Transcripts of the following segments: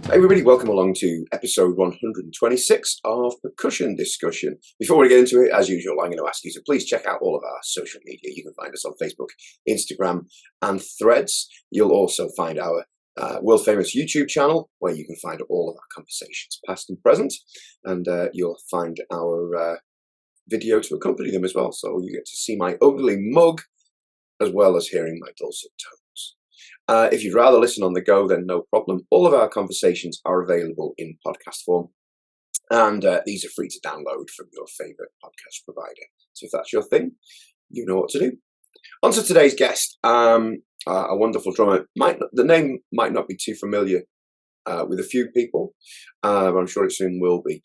Hey everybody, welcome along to episode 126 of Percussion Discussion. Before we get into it, as usual, I'm going to ask you to please check out all of our social media. You can find us on Facebook, Instagram, and Threads. You'll also find our world famous YouTube channel, where you can find all of our conversations, past and present, and you'll find our video to accompany them as well. So you get to see my ugly mug, as well as hearing my dulcet tones. If you'd rather listen on the go, then no problem. All of our conversations are available in podcast form, and these are free to download from your favorite podcast provider. So if that's your thing, you know what to do. On to today's guest, a wonderful drummer. The name might not be too familiar with a few people, but I'm sure it soon will be.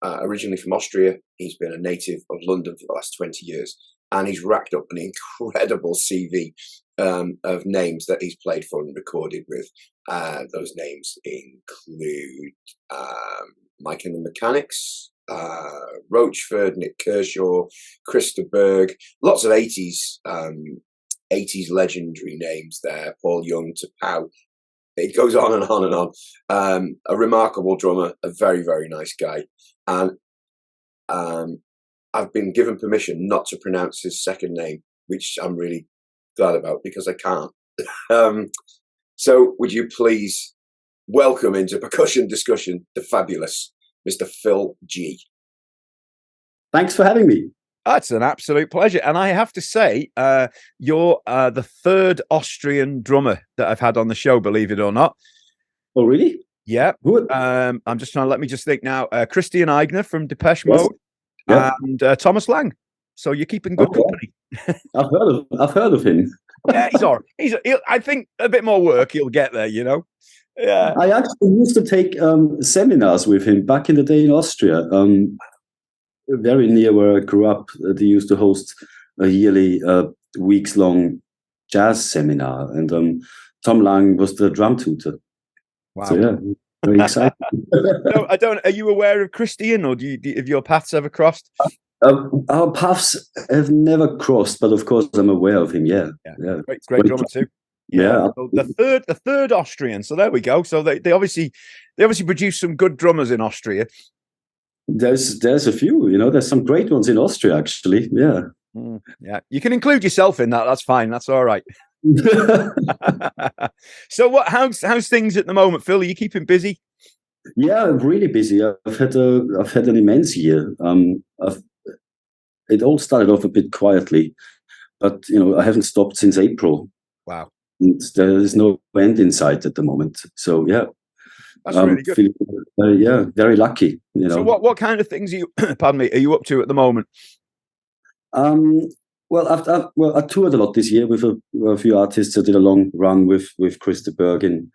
Originally from Austria, he's been a native of London for the last 20 years, and he's racked up an incredible CV of names that he's played for and recorded with. Those names include Mike and the Mechanics, Roachford, Nik Kershaw, DeBurgh, lots of 80s legendary names there, Paul Young to Pow. It goes on and on and on. A remarkable drummer, a very, very nice guy. And I've been given permission not to pronounce his second name, which I'm really glad about because I can't. So would you please welcome into Percussion Discussion the fabulous Mr. Phil G. Thanks for having me. That's an absolute pleasure. And I have to say, you're the third Austrian drummer that I've had on the show, believe it or not. Oh, really? Yeah. Good. I'm just trying to let me just think now. Christian Eigner from Depeche Mode, yes. And Thomas Lang. So you're keeping good company. I've heard of him. Yeah, he's all right. I think a bit more work, he'll get there, you know. Yeah. I actually used to take seminars with him back in the day in Austria. Very near where I grew up, they used to host a yearly weeks-long jazz seminar, and Tom Lang was the drum tutor. Wow. So yeah, very exciting. No, I don't. Are you aware of Christian, or have your paths ever crossed? Our paths have never crossed, but of course I'm aware of him. Yeah. Great drummer too. Yeah. So the third Austrian. So there we go. So they obviously produce some good drummers in Austria. There's a few, there's some great ones in Austria, actually. Yeah. Yeah. You can include yourself in that. That's fine. That's all right. So how's things at the moment, Phil? Are you keeping busy? Yeah, I'm really busy. I've had an immense year. It all started off a bit quietly, but I haven't stopped since April. Wow. And there is no end in sight at the moment. So yeah. That's really good. Very lucky. So what kind of things are you are you up to at the moment? Well, I toured a lot this year with a few artists. I did a long run with DeBurgh in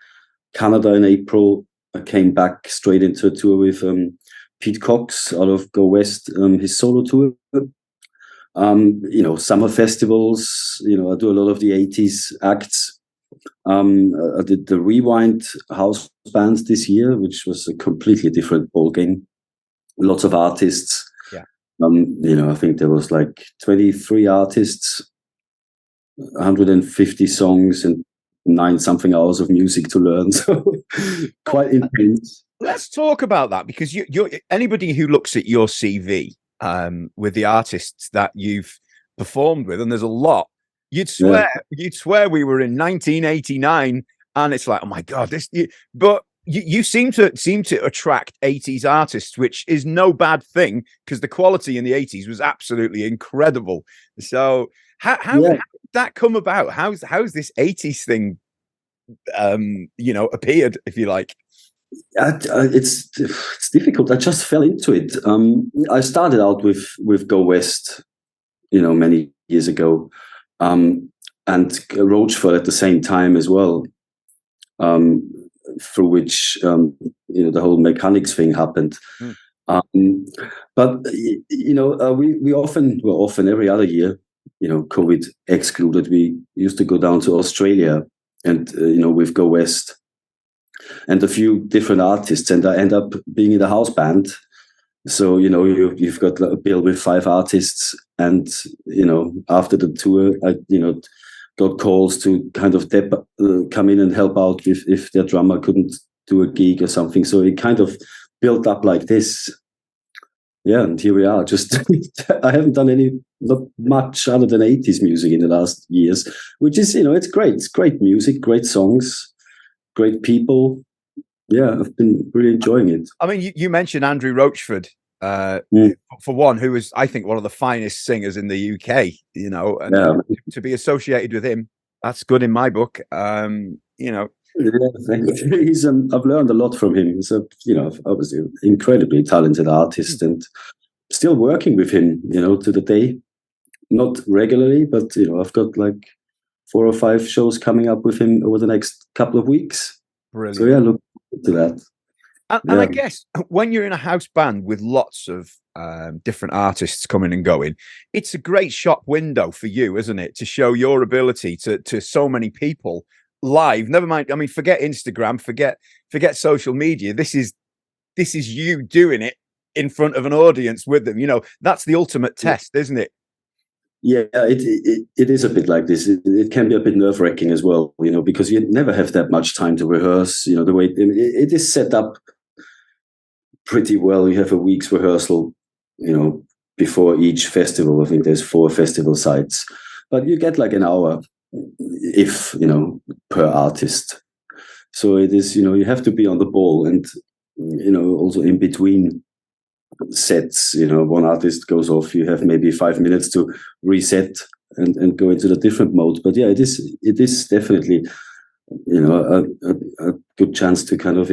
Canada in April. I came back straight into a tour with Pete Cox out of Go West, his solo tour. Summer festivals. I do a lot of the 80s acts. I did the Rewind house band this year, which was a completely different ballgame. Lots of artists. Yeah. I think there was like 23 artists, 150 songs, and 9-something hours of music to learn. So quite intense. Let's talk about that, because you're anybody who looks at your CV with the artists that you've performed with, and there's a lot. You'd swear we were in 1989, and it's like, oh my god, but you seem to attract 80s artists, which is no bad thing, because the quality in the 80s was absolutely incredible. So how did that come about? How's this 80s thing appeared, if you like? It's difficult. I just fell into it. I started out with Go West, many years ago. And Roachford at the same time as well, through which the whole mechanics thing happened. But we often every other year, COVID excluded, we used to go down to Australia and with Go West and a few different artists, and I end up being in the house band. So, you've got a bill with 5 artists, and, after the tour, I, got calls to kind of come in and help out if their drummer couldn't do a gig or something. So it kind of built up like this. Yeah, and here we are. Just I haven't done not much other than 80s music in the last years, which is, it's great. It's great music, great songs, great people. Yeah, I've been really enjoying it. I mean, you mentioned Andrew Roachford, for one, who is, I think, one of the finest singers in the UK, and to be associated with him, that's good in my book. Yeah, he's I've learned a lot from him. He's obviously an incredibly talented artist, and still working with him, to the day. Not regularly, but I've got like 4 or 5 shows coming up with him over the next couple of weeks. Brilliant. So yeah, look to that. And I guess when you're in a house band with lots of different artists coming and going, it's a great shop window for you, isn't it, to show your ability to so many people live. Never mind, I mean, forget Instagram, forget social media. This is you doing it in front of an audience with them. That's the ultimate test, isn't it? Yeah, it is a bit like this. It can be a bit nerve-wracking as well, because you never have that much time to rehearse. The way it is set up pretty well. You have a week's rehearsal, before each festival. I think there's 4 festival sites, but you get like an hour, if per artist. So it is, you have to be on the ball, and also in between sets, one artist goes off, you have maybe 5 minutes to reset and go into the different mode. But yeah, it is definitely a good chance to kind of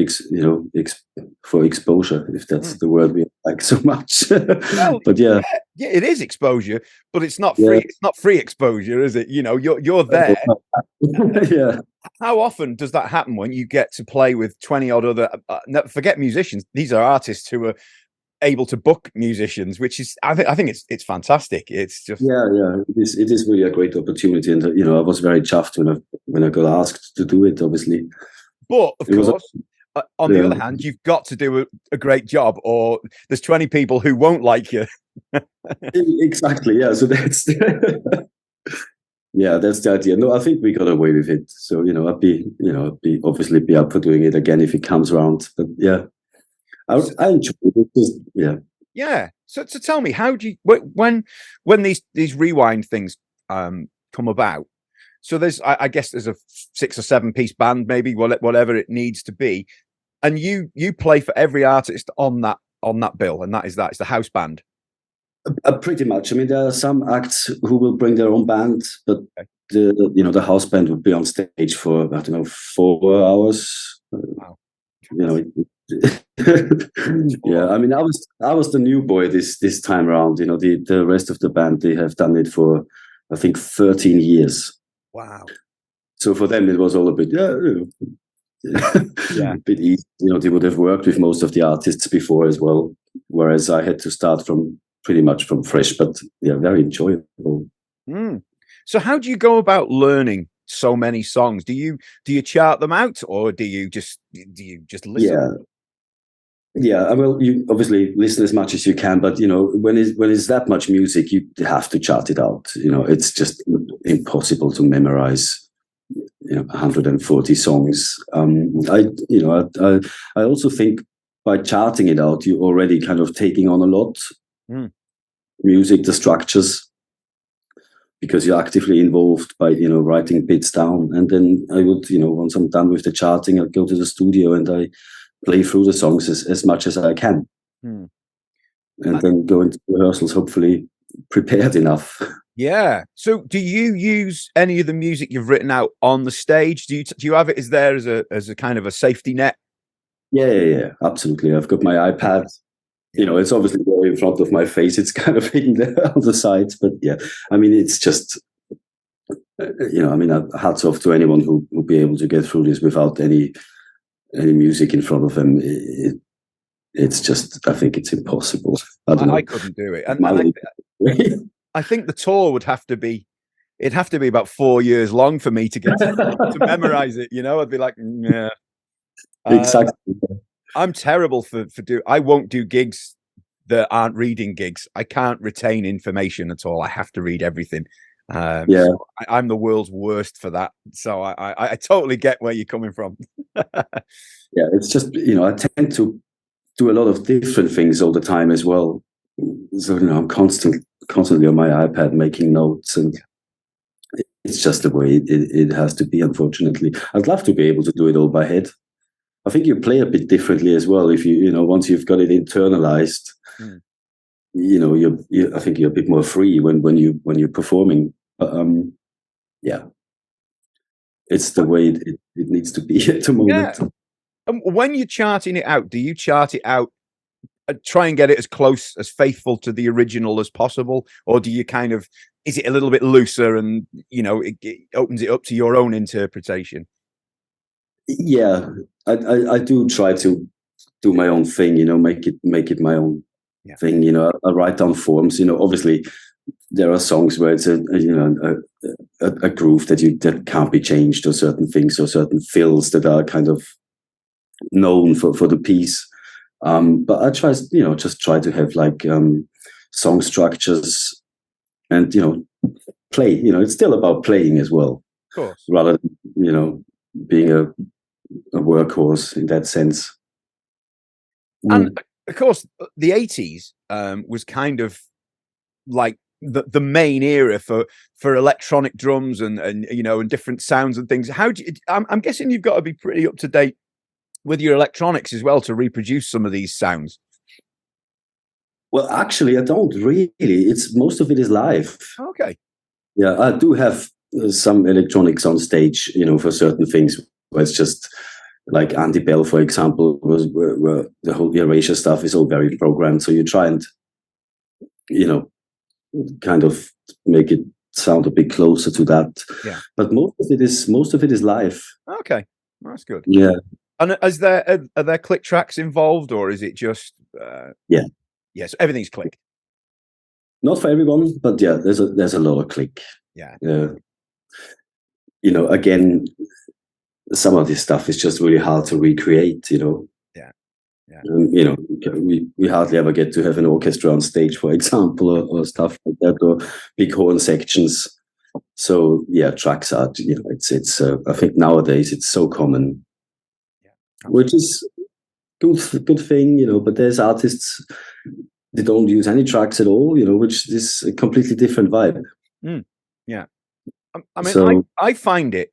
for exposure, if that's the word we like so much. Well, but yeah, it is exposure, but it's not free. Yeah. It's not free exposure, is it? You're there. Yeah. How often does that happen when you get to play with 20 odd other? Forget musicians; these are artists who are able to book musicians, which is I think it's fantastic. It's just it is really a great opportunity, and I was very chuffed when I got asked to do it, obviously. But of course, on the other hand, you've got to do a great job, or there's 20 people who won't like you. Exactly, yeah. So that's that's the idea. No, I think we got away with it. So I'd be obviously be up for doing it again if it comes around. But yeah. I enjoy it. Yeah. So tell me, how do you when these rewind things come about? So I guess there's a 6 or 7 piece band, maybe whatever it needs to be, and you play for every artist on that bill, and it's the house band. Pretty much. I mean, there are some acts who will bring their own band, but the house band would be on stage for, I don't know, 4 hours. Wow. Yeah, I mean, I was the new boy this time around. The rest of the band, they have done it for, I think, 13 years. Wow. So for them, it was all a bit a bit easy. They would have worked with most of the artists before as well, whereas I had to start pretty much from fresh. But yeah, very enjoyable. So how do you go about learning so many songs? Do you chart them out, or do you just listen? Yeah, well, you obviously listen as much as you can, but when it's that much music, you have to chart it out. It's just impossible to memorize 140 songs. I also think by charting it out, you're already kind of taking on a lot. Music, the structures, because you're actively involved by writing bits down. And then I would once I'm done with the charting, I'd go to the studio and I play through the songs as much as I can, and then go into rehearsals hopefully prepared enough. Yeah. So do you use any of the music you've written out on the stage? Do you have it as a kind of a safety net? Yeah, absolutely. I've got my iPad. It's obviously very in front of my face. It's kind of hidden there on the sides, but yeah, I mean, it's just, hats off to anyone who will be able to get through this without any music in front of them. It's just, I think it's impossible. I couldn't do it. And I think the tour would have to be about 4 years long for me to get to memorize it. I'd be like, yeah. Exactly. I'm terrible I won't do gigs that aren't reading gigs. I can't retain information at all. I have to read everything. Yeah. So I'm the world's worst for that. So I totally get where you're coming from. Yeah, it's just, I tend to do a lot of different things all the time as well. So, I'm constantly on my iPad making notes, and it's just the way it has to be, unfortunately. I'd love to be able to do it all by head. I think you play a bit differently as well. If once you've got it internalized, I think you're a bit more free when you're performing. Yeah, it's the way it needs to be at the moment. Yeah. And when you're charting it out, do you chart it out, try and get it as close, as faithful to the original as possible, or do you is it a little bit looser and it opens it up to your own interpretation? Yeah, I do try to do my own thing, make it my own thing. I write down forms. Obviously there are songs where it's a groove that can't be changed, or certain things, or certain fills that are kind of known for the piece. But I just try to have song structures, and play. It's still about playing as well, of course, rather than being a workhorse in that sense. And of course, the 80s was kind of like the main era for electronic drums and different sounds and things. I'm guessing you've got to be pretty up to date with your electronics as well to reproduce some of these sounds. Well, actually, I don't really. Most of it is live. Okay. Yeah, I do have some electronics on stage, for certain things where it's just like Andy Bell, for example, where the whole erasure stuff is all very programmed. So you try and, kind of make it sound a bit closer to that. Yeah. But most of it is live. Okay, that's good. Yeah. And are there click tracks involved, or is it just? Yeah. Yes, everything's click. Not for everyone, but yeah, there's a lot of click. Yeah. Again, some of this stuff is just really hard to recreate. Yeah. Yeah. We hardly ever get to have an orchestra on stage, for example, or stuff like that, or big horn sections. So yeah, tracks are. It's. I think nowadays it's so common, which is good thing. But there's artists they don't use any tracks at all, which is a completely different vibe. Yeah. I mean, I find it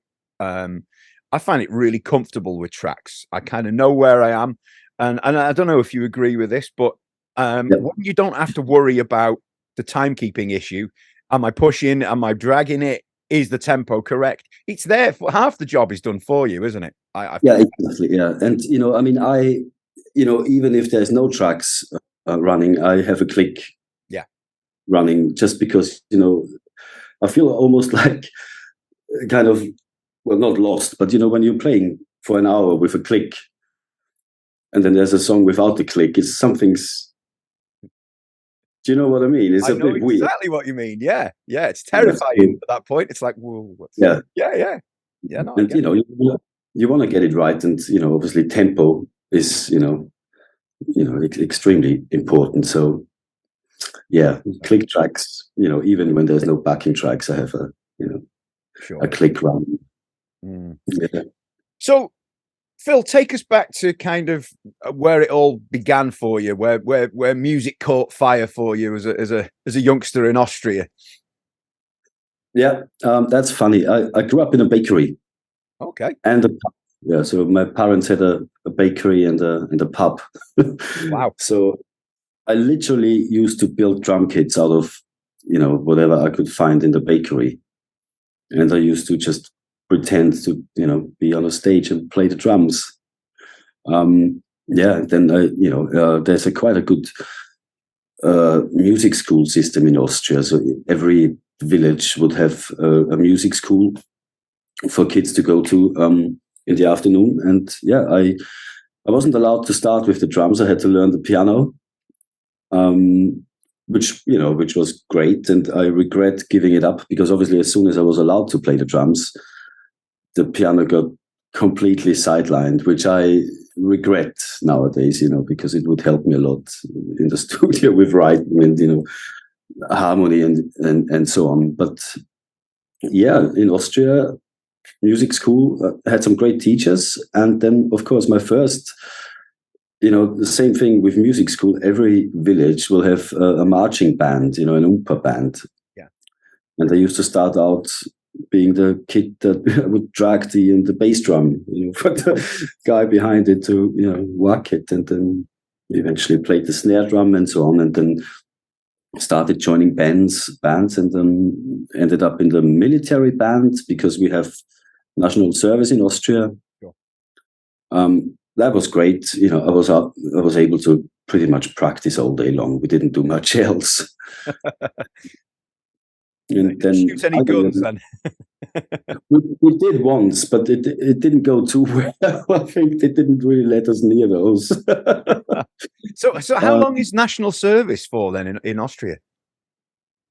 really comfortable with tracks. I kind of know where I am, and I don't know if you agree with this, but when you don't have to worry about the timekeeping issue, am I pushing? Am I dragging it? Is the tempo correct? It's there. Half the job is done for you, isn't it? Yeah, exactly. Yeah, and even if there's no tracks running, I have a click. Yeah, running, just because I feel almost like kind of, well, not lost, but when you're playing for an hour with a click, and then there's a song without the click, it's something's. Do you know what I mean? It's a bit exactly weird. Exactly what you mean. Yeah, it's terrifying at that point. It's like, whoa, yeah. No, and you want to get it right, and obviously tempo is extremely important. So yeah, click tracks. Even when there's no backing tracks, I have a click run. Yeah. So, Phil, take us back to kind of where it all began for you, where music caught fire for you as a youngster in Austria. Yeah, that's funny. I grew up in a bakery. Okay. And a pub. Yeah, so my parents had a bakery and a pub. Wow. So I literally used to build drum kits out of whatever I could find in the bakery, and I used to just pretend to be on a stage and play the drums. Then there's quite a good music school system in Austria. So every village would have a music school for kids to go to in the afternoon. And yeah, I wasn't allowed to start with the drums. I had to learn the piano, which was great. And I regret giving it up, because obviously as soon as I was allowed to play the drums, the piano got completely sidelined, which I regret nowadays, because it would help me a lot in the studio with writing and, harmony and so on. But yeah, in Austria, music school had some great teachers. And then, of course, my first, the same thing with music school. Every village will have a marching band, an Oompa band. Yeah. And I used to start out being the kid that would drag the bass drum, for the guy behind it to, whack it. And then eventually played the snare drum and so on. And then started joining bands, and then ended up in the military band because we have national service in Austria. Sure. That was great. I was able to pretty much practice all day long. We didn't do much else. And then shoot any guns then? we did once, but it didn't go too well. I think they didn't really let us near those. So how long is national service for then in Austria?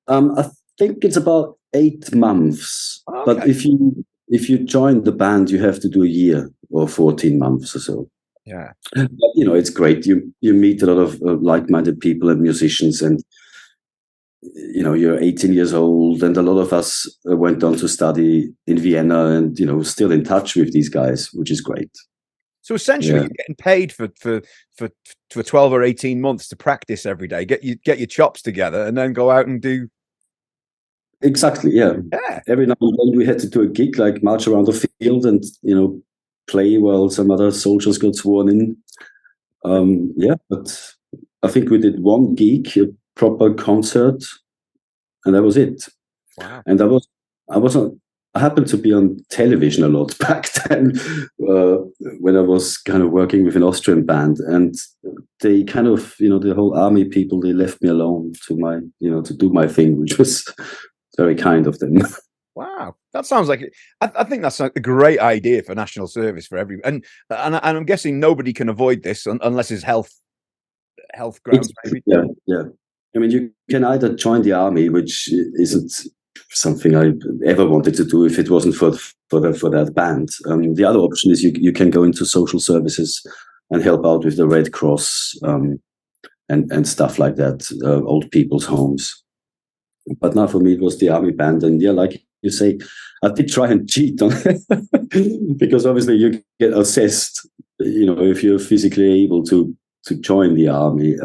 I think it's about 8 months. Okay. But if you join the band, you have to do a year or 14 months or so. Yeah. But, it's great. You meet a lot of like-minded people and musicians, and you're 18 years old, and a lot of us went on to study in Vienna, and still in touch with these guys, which is great. So essentially, you're getting paid for 12 or 18 months to practice every day, get your chops together, and then go out and do. Exactly, yeah. Every now and then we had to do a gig, like march around the field and play while some other soldiers got sworn in. But I think we did one gig, a proper concert, and that was it. Wow. And I happened to be on television a lot back then when I was kind of working with an Austrian band, and they kind of, the whole army people, they left me alone to do my thing, which was very kind of them. Wow, that sounds like it. I think that's a great idea for national service for everyone, and I'm guessing nobody can avoid this unless it's health grounds. Maybe. Yeah. I mean, you can either join the army, which isn't something I ever wanted to do if it wasn't for that band. The other option is you can go into social services and help out with the Red Cross and stuff like that, old people's homes. But now for me, it was the army band. And yeah, like you say, I did try and cheat on because obviously you get assessed, if you're physically able to join the army.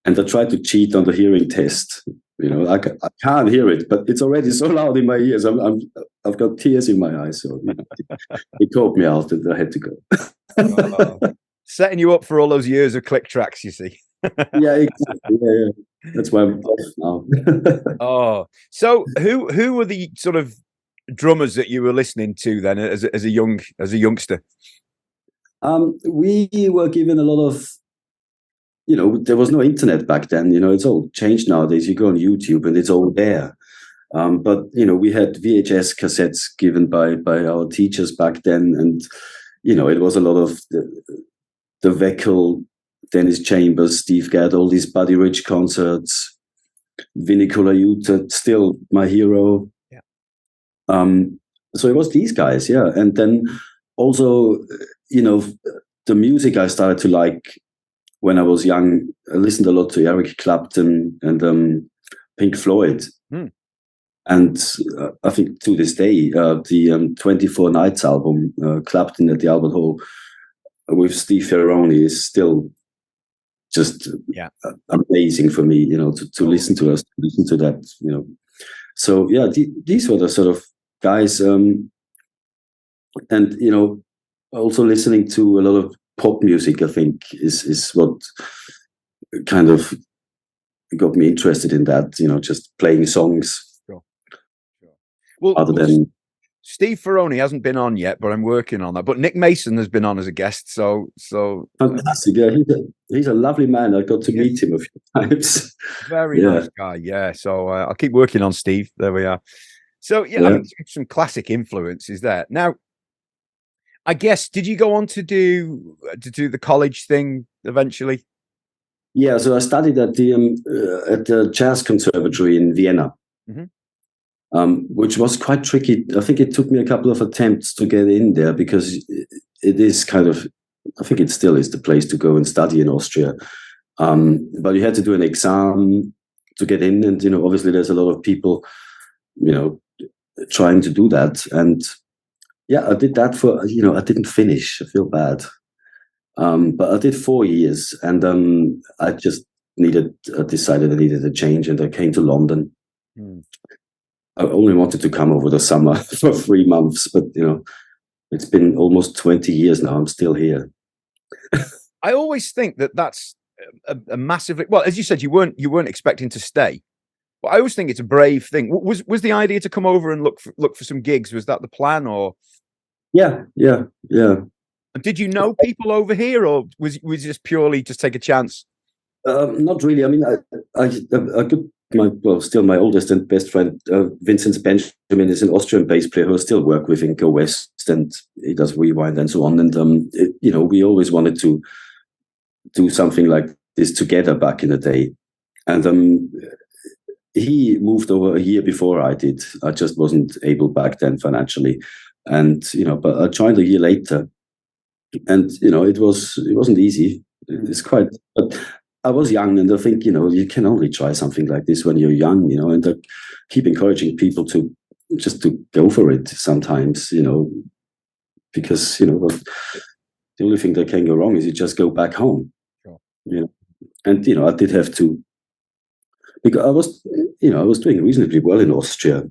And I tried to cheat on the hearing test. I can't hear it, but it's already so loud in my ears. I've got tears in my eyes. So it caught me out that I had to go. Setting you up for all those years of click tracks, you see. Yeah, exactly. Yeah. That's why I'm off now. So who were the sort of drummers that you were listening to then as a youngster? We were given a lot of, there was no internet back then. It's all changed nowadays. You go on YouTube and it's all there. But we had VHS cassettes given by our teachers back then, and it was a lot of the Weckel, Dennis Chambers, Steve Gadd, all these Buddy Rich concerts, Vinnie Colaiuta, still my hero. Yeah. So it was these guys, yeah. And then also, the music I started to like when I was young. I listened a lot to Eric Clapton and Pink Floyd. And I think to this day, the 24 Nights album, Clapton at the Albert Hall, with Steve Ferroni is still just amazing for me, to listen to us, to listen to that, So yeah, these were the sort of guys, and also listening to a lot of pop music, I think, is what kind of got me interested in that, just playing songs. Sure. Well, Steve Ferroni hasn't been on yet, but I'm working on that. But Nick Mason has been on as a guest, so fantastic. Yeah, he's a lovely man. I got to meet him a few times. Very nice guy. Yeah, so I'll keep working on Steve. There we are. So I mean, some classic influences there. Now, I guess, did you go on to do the college thing eventually? Yeah, so I studied at the Jazz Conservatory in Vienna. Mm-hmm. Which was quite tricky. I think it took me a couple of attempts to get in there because it is kind of, I think it still is the place to go and study in Austria. But you had to do an exam to get in, and obviously there's a lot of people, trying to do that. And yeah, I did that for, I didn't finish. I feel bad. But I did 4 years, and I just decided I needed a change, and I came to London. I only wanted to come over the summer for 3 months, but it's been almost 20 years now. I'm still here. I always think that that's a massively, well, as you said, you weren't expecting to stay. But I always think it's a brave thing. Was the idea to come over and look for some gigs? Was that the plan, or? Yeah. And did you know people over here, or was it just purely just take a chance? Not really. I mean, still my oldest and best friend, Vincent Benjamin, is an Austrian bass player who I still work with in Go West, and he does Rewind and so on. And we always wanted to do something like this together back in the day. And he moved over a year before I did. I just wasn't able back then financially, and but I joined a year later, and it wasn't easy. It's quite. But I was young, and I think you can only try something like this when you're young, and I keep encouraging people to go for it sometimes, because the only thing that can go wrong is you just go back home. Sure. And I did have to, because I was doing reasonably well in Austria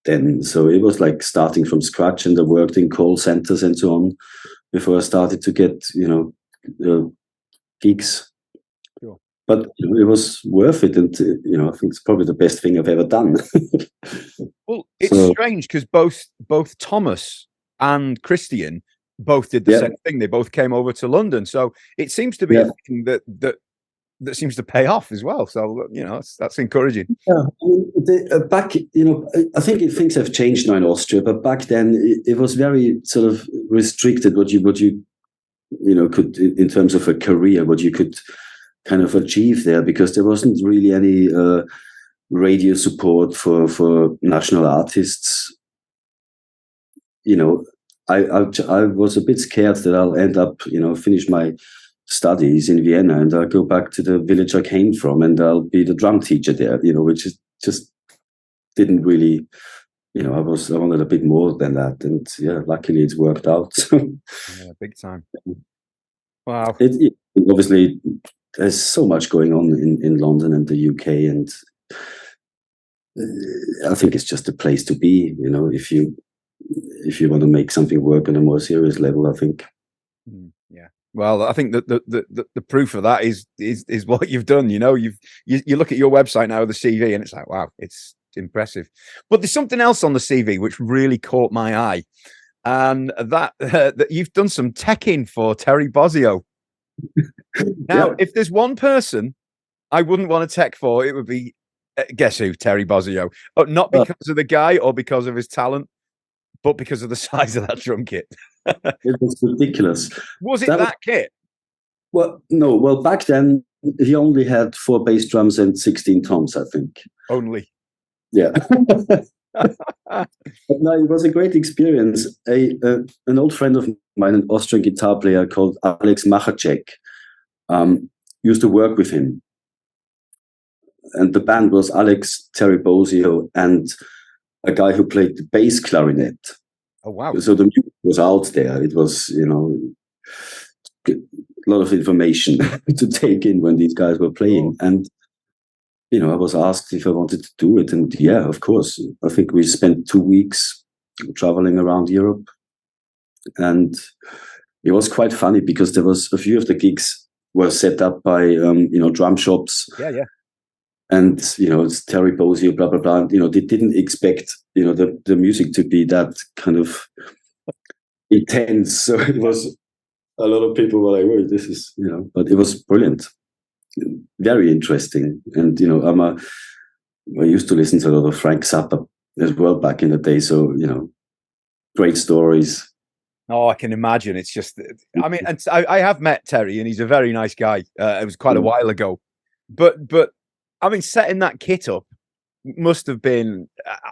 then, so it was like starting from scratch, and I worked in call centers and so on before I started to get gigs. Sure. But it was worth it, and I think it's probably the best thing I've ever done. Well, it's strange because both Thomas and Christian both did the same thing. They both came over to London, so it seems to be a thing that seems to pay off as well. So that's encouraging. Yeah, back I think things have changed now in Austria, but back then it was very sort of restricted what you could, in terms of a career, what you could kind of achieve there, because there wasn't really any radio support for national artists. I was a bit scared that I'll end up finish my studies in Vienna and I'll go back to the village I came from and I'll be the drum teacher there, which is just didn't really, I wanted a bit more than that, and luckily it's worked out. Yeah, big time. Wow. Obviously there's so much going on in London and the UK, and I think it's just a place to be, if you want to make something work on a more serious level, I think. Yeah. Well, I think that the proof of that is what you've done. You look at your website now, the CV, and it's like, wow, it's impressive. But there's something else on the CV which really caught my eye, and that you've done some teching for Terry Bozzio. Now, if there's one person I wouldn't want to tech for, it would be, guess who? Terry Bozzio. Oh, not because of the guy or because of his talent, but because of the size of that drum kit. It was ridiculous. Was it that kit? Well, no. Well, back then he only had 4 bass drums and 16 toms, I think. Only. Yeah. But no, it was a great experience. An old friend of mine, an Austrian guitar player called Alex Machacek, used to work with him. And the band was Alex, Terry Bozzio, and a guy who played the bass clarinet. Oh, wow. So the music was out there. It was, a lot of information to take in when these guys were playing. Oh. And, I was asked if I wanted to do it. And yeah, of course. I think we spent 2 weeks traveling around Europe. And it was quite funny because there was a few of the gigs were set up by, drum shops. Yeah. And, it's Terry Bozzio, blah, blah, blah. And, they didn't expect, the music to be that kind of intense. So it was, a lot of people were like, "Whoa, this is," but it was brilliant. Very interesting. And, I used to listen to a lot of Frank Zappa as well back in the day. So, great stories. Oh, I can imagine. It's just, I mean, and I have met Terry and he's a very nice guy. It was quite a while ago, but I mean, setting that kit up must have been,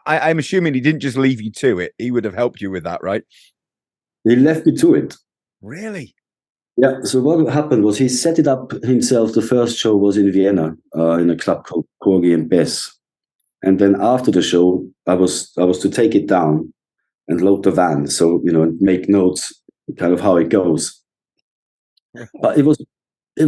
I'm assuming he didn't just leave you to it. He would have helped you with that, right? He left me to it. Really? Yeah. So what happened was he set it up himself. The first show was in Vienna, in a club called Corgi and Bess. And then after the show, I was to take it down and load the van, so and make notes, kind of how it goes. But it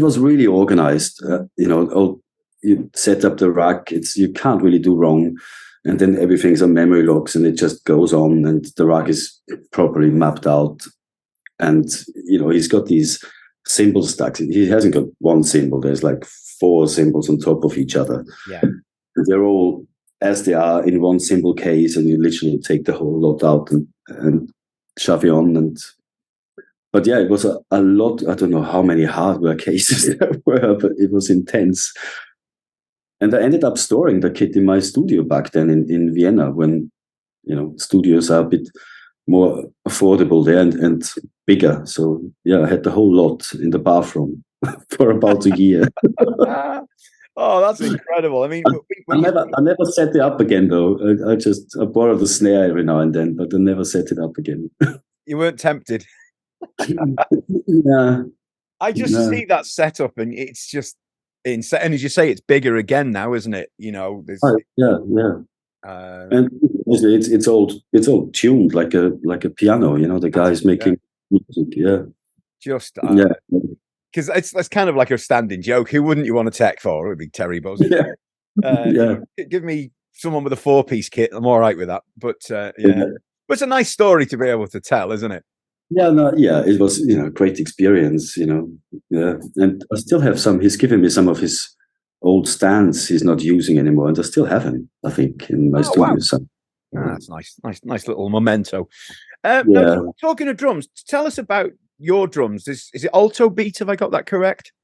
was really organized. You set up the rack. You can't really do wrong, and then everything's on memory locks, and it just goes on, and the rack is properly mapped out. And he's got these cymbal stacks. He hasn't got one cymbal. There's like 4 cymbals on top of each other. Yeah, and they're all as they are in one cymbal case, and you literally take the whole lot out and shove it on. But yeah, it was a lot. I don't know how many hardware cases there were, but it was intense. And I ended up storing the kit in my studio back then in Vienna, when studios are a bit more affordable there and bigger. So yeah, I had the whole lot in the bathroom for about a year. Oh, that's incredible. I mean, I never set it up again, though. I borrowed the snare every now and then, but I never set it up again. You weren't tempted. Yeah, I just see that setup, and it's just insane. And as you say, it's bigger again now, isn't it? yeah. And it's all tuned like a piano. The guy's making music. Yeah, just yeah. Because it's kind of like a standing joke. Who wouldn't you want a tech for? It would be Terry Bozzio. Yeah. Give me someone with a 4-piece kit. I'm all right with that. But yeah. But it's a nice story to be able to tell, isn't it? Yeah, no, yeah, it was a great experience. Yeah, and I still have some. He's given me some of his old stands he's not using anymore, and I still have him, I think, in my studio. Wow. So, that's nice little memento. Yeah. Now, talking of drums, tell us about your drums. Is it Alto Beat? Have I got that correct?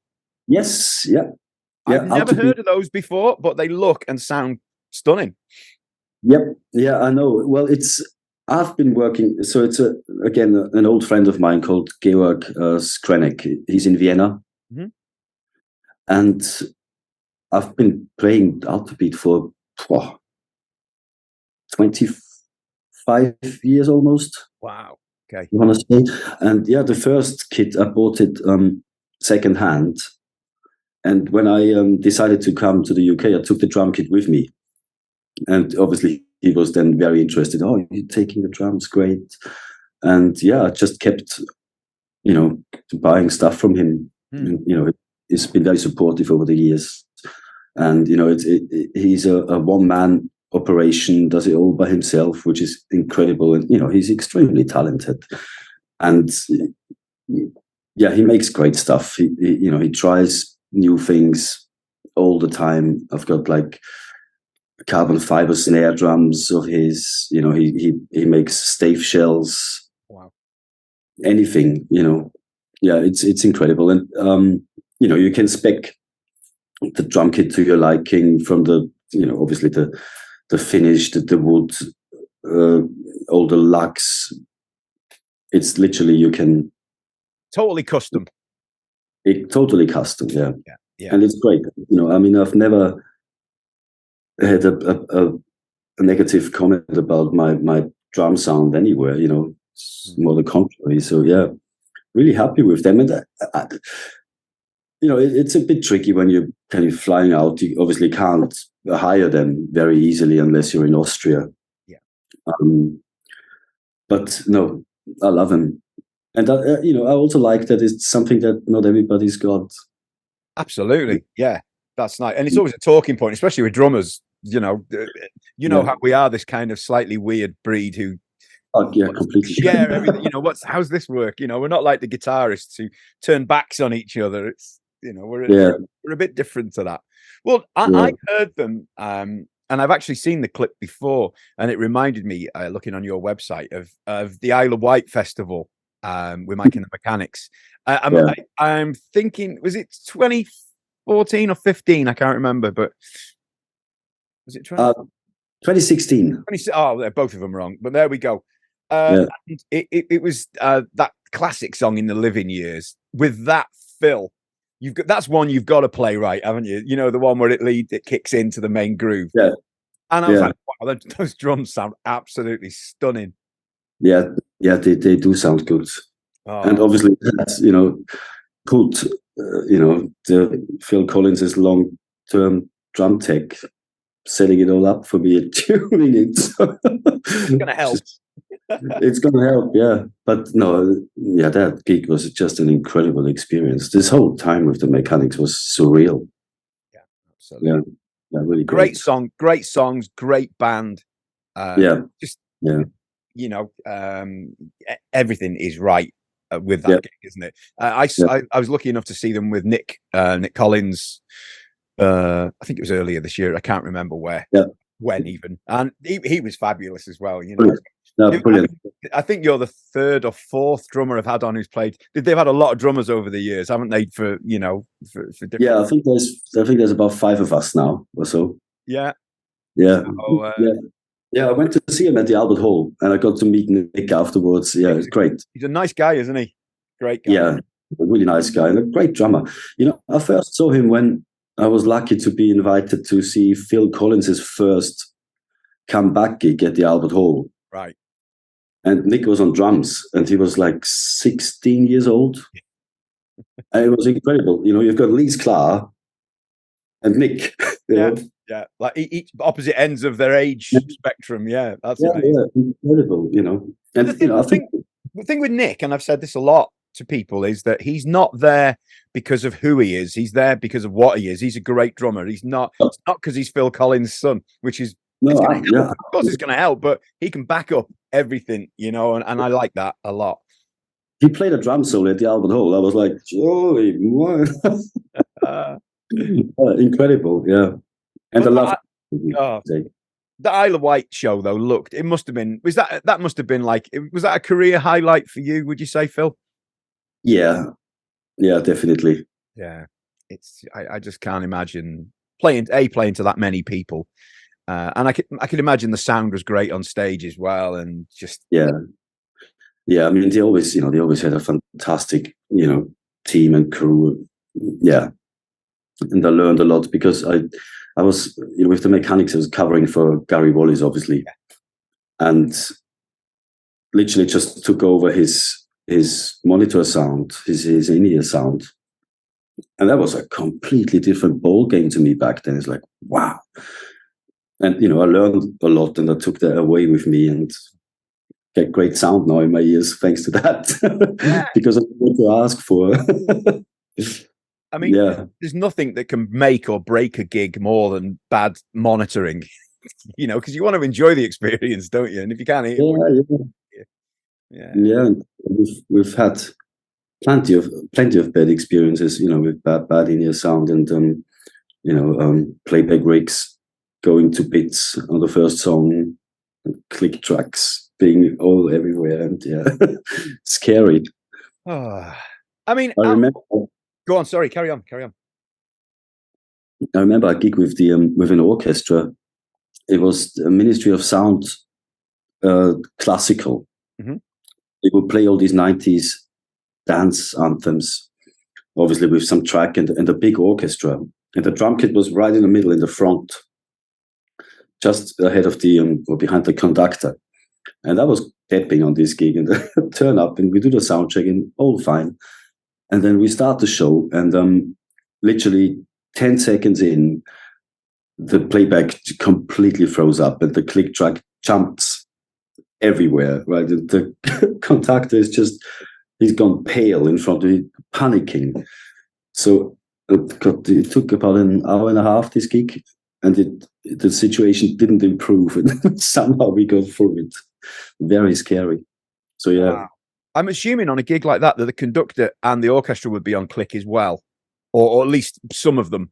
Yes. Yeah. I've never heard of those before, but they look and sound stunning. Yep. Yeah, I know. Well, I've been working. So it's again an old friend of mine called Georg Skrenek. He's in Vienna, and I've been playing Alto Beat for 25 years almost. Wow. Okay. I want to say, and yeah, the first kit I bought it second hand, and when I decided to come to the UK, I took the drum kit with me, and obviously he was then very interested. Oh, you're taking the drums, great. And yeah, I just kept, buying stuff from him. And, he's been very supportive over the years. And, he's a one-man operation, does it all by himself, which is incredible. And, he's extremely talented. And yeah, he makes great stuff. He tries new things all the time. I've got like carbon fiber snare drums of his. He makes stave shells. Wow. Anything. Yeah, it's incredible. And you can spec the drum kit to your liking, from the obviously the finish, the wood, all the lugs. It's literally, you can totally custom. Totally custom. Yeah. And it's great. I've never had a negative comment about my drum sound anywhere. It's more the contrary. So yeah, really happy with them. And it's a bit tricky when you're kind of flying out. You obviously can't hire them very easily unless you're in Austria. Yeah. But no, I love them. And I also like that it's something that not everybody's got. Absolutely. Yeah. That's nice. And it's always a talking point, especially with drummers. How we are, this kind of slightly weird breed who completely share everything. How's this work? We're not like the guitarists who turn backs on each other. It's we're a bit different to that. Well, I heard them, and I've actually seen the clip before, and it reminded me, looking on your website, of the Isle of Wight festival with Mike and the Mechanics. I'm thinking, was it 2014 or 15? I can't remember, but was it 2016? They're both of them wrong, but there we go. And it was that classic song, In the Living Years, with that fill. That's one you've got to play right, haven't you? The one where it kicks into the main groove. Yeah. And I was like, wow, those drums sound absolutely stunning. Yeah, they do sound good. Oh. And obviously that's, put, the Phil Collins' long-term drum tech setting it all up for me and tuning it. So It's going to help. It's going to help, yeah. But no, yeah, that gig was just an incredible experience. This whole time with the mechanics was surreal. Yeah, absolutely. Yeah, really great song, great songs, great band. Just you know, everything is right with that gig, isn't it? I was lucky enough to see them with Nik Collins. I think it was earlier this year. I can't remember when even, and he was fabulous as well. You know, brilliant. I think you're the third or fourth drummer I've had on who's played. They've had a lot of drummers over the years, haven't they? For different. Yeah, I think there's about 5 of us now or so. Yeah. So, yeah. I went to see him at the Albert Hall, and I got to meet Nik afterwards. Yeah, it's great. He's a nice guy, isn't he? Great guy. Yeah, a really nice guy and a great drummer. You know, I first saw him when I was lucky to be invited to see Phil Collins's first comeback gig at the Albert Hall. Right. And Nik was on drums, and he was like 16 years old. And it was incredible. You know, you've got Lise Clark and Nik. Yeah, like each opposite ends of their age spectrum. Yeah, that's incredible. You know, and the thing with Nik, and I've said this a lot to people, is that he's not there because of who he is. He's there because of what he is. He's a great drummer. He's not. It's not because he's Phil Collins' son, which is of course it's going to help, but he can back up everything. You know, and I like that a lot. He played a drum solo at the Albert Hall. I was like, holy incredible, yeah. And I love the Isle of Wight show though. It must have been. Was that must have been like? Was that a career highlight for you? Would you say, Phil? Yeah, definitely. Yeah, I just can't imagine playing to that many people, and I could imagine the sound was great on stage as well, and just yeah. I mean, they always had a fantastic, team and crew. Yeah, and I learned a lot because I was, with the mechanics, I was covering for Gary Wallis, obviously, and literally just took over his monitor sound, his in-ear sound, and that was a completely different ball game to me back then. It's like, wow, and I learned a lot, and I took that away with me, and get great sound now in my ears thanks to that, because I want to ask for. I mean, there's nothing that can make or break a gig more than bad monitoring, because you want to enjoy the experience, don't you? And if you can't hear, we've had plenty of bad experiences, with bad in-ear sound and playback rigs going to bits on the first song, click tracks being all everywhere, and scary. I mean, I remember. Go on, sorry, carry on. I remember a gig with with an orchestra. It was the Ministry of Sound, classical. Mm-hmm. They would play all these 90s dance anthems, obviously with some track and a big orchestra. And the drum kit was right in the middle, in the front, just ahead of or behind the conductor. And I was tapping on this gig, and turn up, and we do the sound check, and all fine. And then we start the show, and literally 10 seconds in, the playback completely froze up, and the click track jumps everywhere, right? And the conductor he's gone pale in front of me, panicking. So it took about an hour and a half, this gig, and the situation didn't improve, and somehow we got through it. Very scary. So yeah. Wow. I'm assuming on a gig like that the conductor and the orchestra would be on click as well, or at least some of them.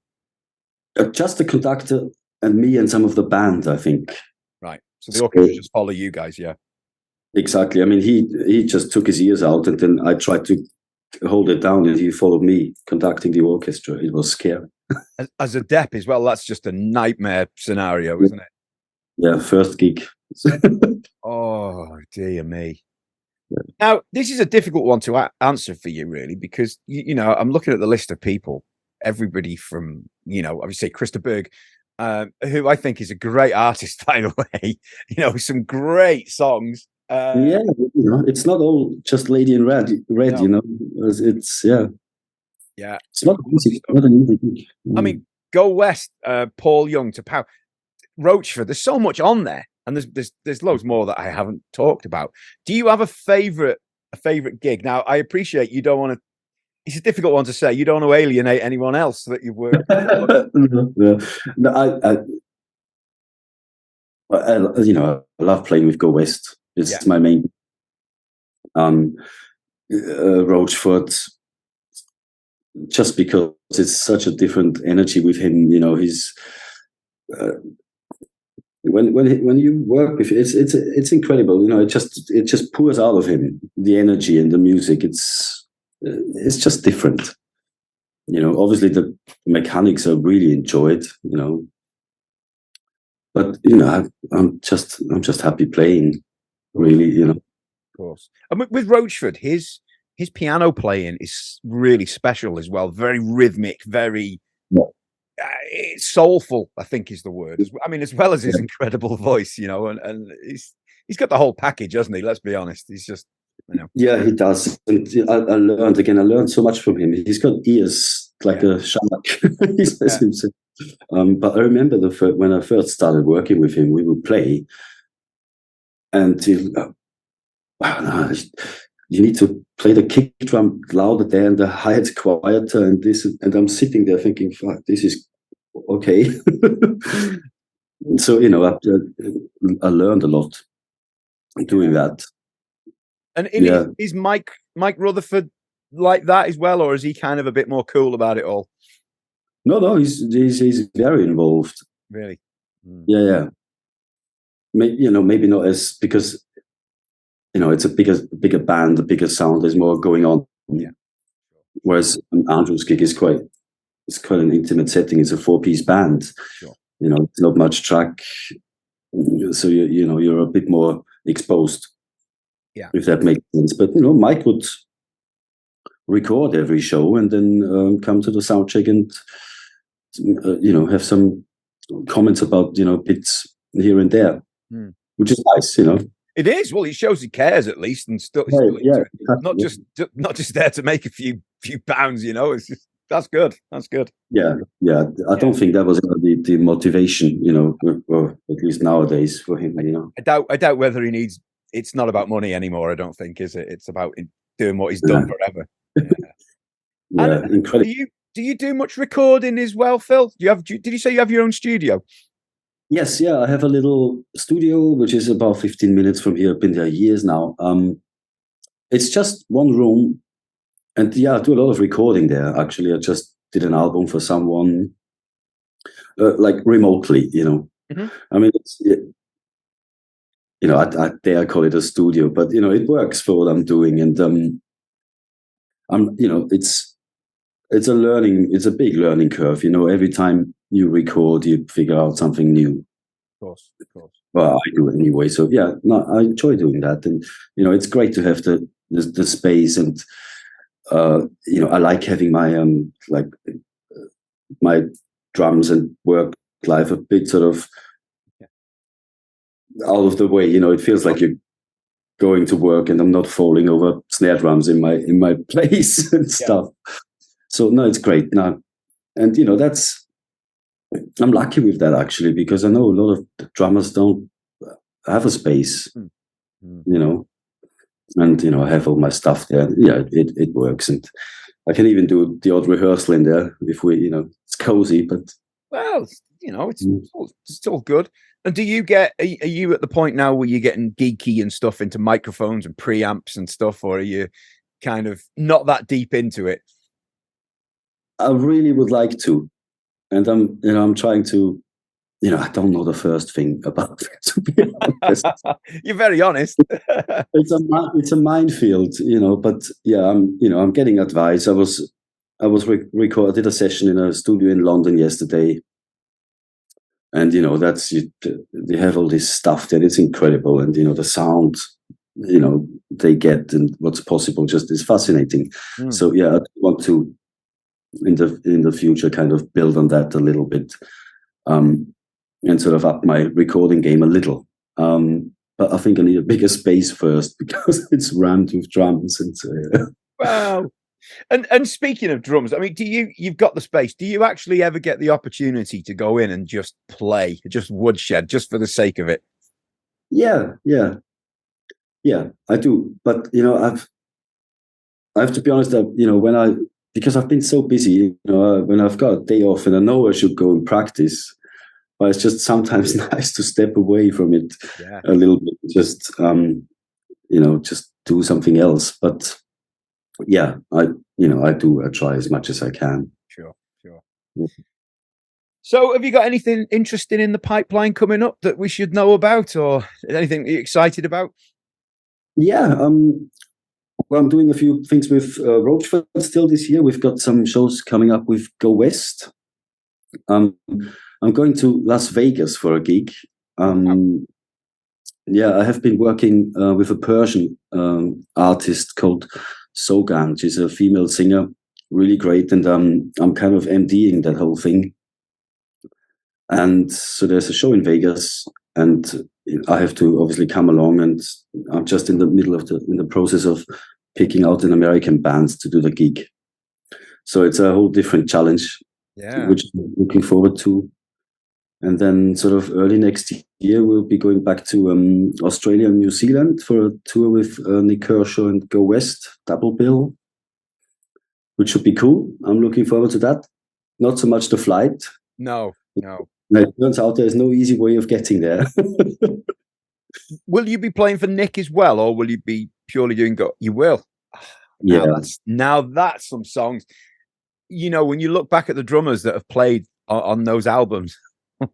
Just the conductor and me and some of the band, I think. Right. So the orchestra just follow you guys, yeah. Exactly. I mean, he just took his ears out, and then I tried to hold it down, and he followed me conducting the orchestra. It was scary. As a dep as well, that's just a nightmare scenario, isn't it? Yeah, first gig. Oh, dear me. Yeah. Now, this is a difficult one to answer for you, really, because, I'm looking at the list of people, everybody from, obviously Chris DeBurgh, who I think is a great artist, by the way, some great songs. It's not all just Lady in Red, no. It's, yeah. It's not easy. Not an easy thing. I mean, Go West, Paul Young to Power. Roachford, there's so much on there, and there's loads more that I haven't talked about. Do you have a favorite gig? Now, I appreciate you don't want to. It's a difficult one to say. You don't want to alienate anyone else that you've worked with. No, I love playing with Go West. It's my main. Roachford, just because it's such a different energy with him. He's when you work with it's incredible. It just pours out of him, the energy and the music. It's just different. Obviously the mechanics are really enjoyed. But I'm just happy playing. Really, Of course. And with Roachford, his piano playing is really special as well. Very rhythmic, very soulful, I think is the word. I mean, as well as his incredible voice, and he's got the whole package, hasn't he? Let's be honest. He's just, Yeah, he does. And I learned so much from him. He's got ears like a shamak. He says himself. But I remember when I first started working with him, we would play, and you need to play the kick drum louder there and the hi-hat quieter, and I'm sitting there thinking, fuck, this is okay. So I learned a lot doing that. And is Mike Rutherford like that as well, or is he kind of a bit more cool about it all? No, he's very involved. Really? Yeah. Maybe not as, because it's a bigger band, a bigger sound. There's more going on. Yeah. Whereas Andrew's gig is quite an intimate setting. It's a 4-piece band. Sure. It's not much track, so you're a bit more exposed. Yeah. If that makes sense. But Mike would record every show and then come to the sound check and have some comments about bits here and there, which is nice. It is. Well, it shows he cares at least, and still, not just there to make a few pounds. It's just, that's good. That's good. Yeah. I don't think that was the motivation. Or at least nowadays for him. I doubt whether he needs. It's not about money anymore. I don't think, is it? It's about doing what he's done forever. Yeah, incredible. Do you do much recording as well, Phil? Did you say you have your own studio? Yes, yeah, I have a little studio which is about 15 minutes from here. I've been there years now. It's just one room, and I do a lot of recording there. Actually, I just did an album for someone, like remotely. Mm-hmm. I mean, I dare call it a studio, but it works for what I'm doing, and it's a big learning curve. Every time you record, you figure out something new. Of course. Well, I do it anyway. So I enjoy doing that, and it's great to have the space, and I like having my my drums and work life a bit sort of out of the way. It feels like you're going to work, and I'm not falling over snare drums in my place and stuff. So no, it's great. No, and I'm lucky with that actually, because I know a lot of drummers don't have a space, and I have all my stuff there. Yeah, it works, and I can even do the odd rehearsal in there if it's cozy. But well, it's all good. And are you at the point now where you're getting geeky and stuff into microphones and preamps and stuff, or are you kind of not that deep into it? I really would like to, and I'm trying to. I don't know the first thing about it, to be honest. You're very honest. It's a minefield, But I'm getting advice. I did a session in a studio in London yesterday, and they have all this stuff there. It's incredible, and the sound, they get and what's possible just is fascinating. So I want to in the future kind of build on that a little bit. And sort of up my recording game a little. But I think I need a bigger space first, because it's rammed with drums. And Well, And speaking of drums, I mean, you've got the space. Do you actually ever get the opportunity to go in and just play, just woodshed, just for the sake of it? Yeah, I do. But I have to be honest that because I've been so busy, when I've got a day off and I know I should go and practice, but it's just sometimes nice to step away from it a little bit, just just do something else. But yeah, I try as much as I can. Sure. So have you got anything interesting in the pipeline coming up that we should know about, or anything you're excited about? Yeah, well, I'm doing a few things with Roachford still this year. We've got some shows coming up with Go West. I'm going to Las Vegas for a gig. Yeah, I have been working with a Persian artist called Sogan. She's a female singer, really great, and I'm kind of MDing that whole thing. And so there's a show in Vegas, and I have to obviously come along, and I'm just in the middle of the process of picking out an American band to do the gig. So it's a whole different challenge, which I'm looking forward to. And then sort of early next year, we'll be going back to Australia and New Zealand for a tour with Nik Kershaw and Go West, double bill, which should be cool. I'm looking forward to that. Not so much the flight. No. It turns out there's no easy way of getting there. Will you be playing for Nik as well, or will you be purely doing go? You will. Now that's some songs. When you look back at the drummers that have played on those albums,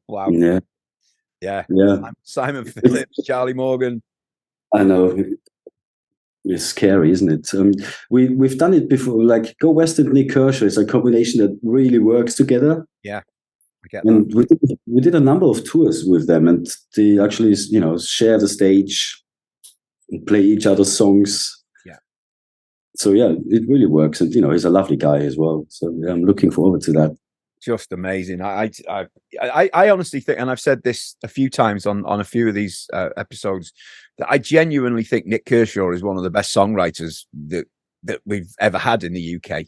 wow. Yeah. Simon Phillips, Charlie Morgan. I know. It's scary, isn't it? We've done it before. Like Go West and Nik Kershaw is a combination that really works together. Yeah. And we did a number of tours with them, and they actually, share the stage and play each other's songs. Yeah. So yeah, it really works, and he's a lovely guy as well. So yeah, I'm looking forward to that. Just amazing. I honestly think, and I've said this a few times on a few of these episodes, that I genuinely think Nik Kershaw is one of the best songwriters that we've ever had in the UK.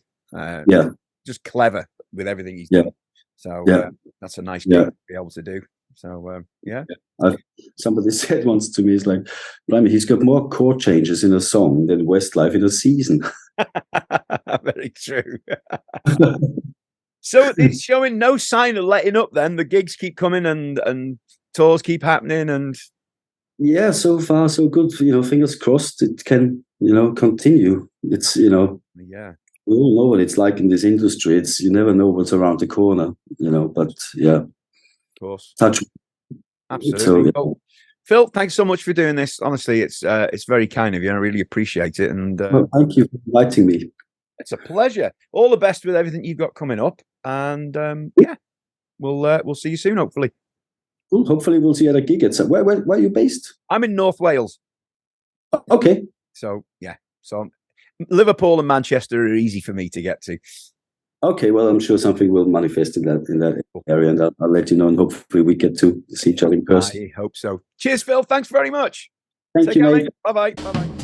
Just clever with everything he's done. So that's a nice thing to be able to do. So somebody said once to me, "It's like, blimey, he's got more chord changes in a song than Westlife in a season." Very true. So it's showing no sign of letting up. Then the gigs keep coming and tours keep happening, and yeah, so far so good. Fingers crossed it can continue. It's we all know what it's like in this industry. It's you never know what's around the corner, But yeah, of course, touch. Absolutely. So, Phil, thanks so much for doing this. Honestly, it's very kind of you. I really appreciate it. And thank you for inviting me. It's a pleasure. All the best with everything you've got coming up. And we'll see you soon, hopefully. Cool. Hopefully, we'll see you at a gig. Where are you based? I'm in North Wales. Okay. So Liverpool and Manchester are easy for me to get to. Okay, well, I'm sure something will manifest in that area, and I'll let you know, and hopefully we get to see each other in person. I hope so. Cheers, Phil. Thanks very much. Thank you, mate. Bye-bye. Bye-bye.